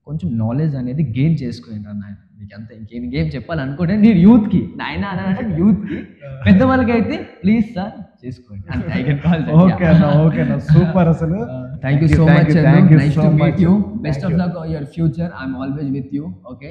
Speaker 2: కొంచెం నాలెడ్జ్ అనేది గెయిన్ చేసుకోండి అన్న. మీకు అంతా ఇంకేం చెప్పాలనుకుంటే నేను యూత్కి నాయన అంటే యూత్కి, పెద్దవాళ్ళకి అయితే ప్లీజ్ సార్ చేసుకోండి అంతే. I can call that.
Speaker 1: Okay అన్న, ఓకే అన్న, సూపర్. అసలు
Speaker 2: thank you so much. Nice to meet you. Best of luck your future. I'm always with you. Okay.